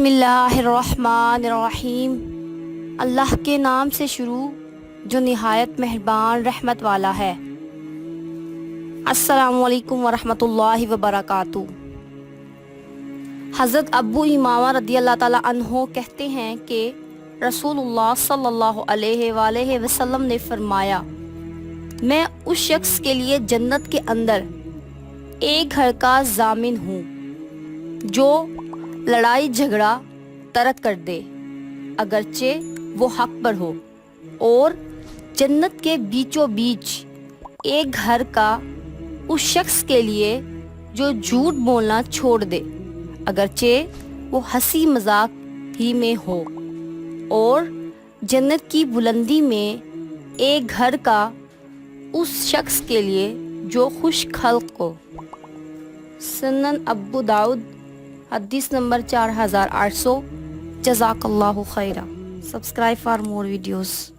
बिस्मिल्लाहिर्रहमानिर्रहीम। अल्लाह के नाम से शुरू जो निहायत मेहरबान रहमत वाला है। अस्सलामुअलैकुम वरहमतुल्लाहि वबरकातुहू। हज़रत अबू इमामा रदियल्लाहु ताला अन्हो कहते हैं कि रसूलुल्लाह सल्लल्लाहु अलैहि वसल्लम ने फरमाया, मैं उस शख्स के लिए जन्नत के अंदर एक घर का ज़ामिन हूँ जो लड़ाई झगड़ा तर्क कर दे अगरचे वो हक पर हो, और जन्नत के बीचों बीच एक घर का उस शख्स के लिए जो झूठ बोलना छोड़ दे अगरचे वो हंसी मजाक ही में हो, और जन्नत की बुलंदी में एक घर का उस शख्स के लिए जो खुश खल्क हो। सुनन अबू दाऊद हदीस नंबर 4800। जज़ाकल्लाहु खैरा। Subscribe for more videos.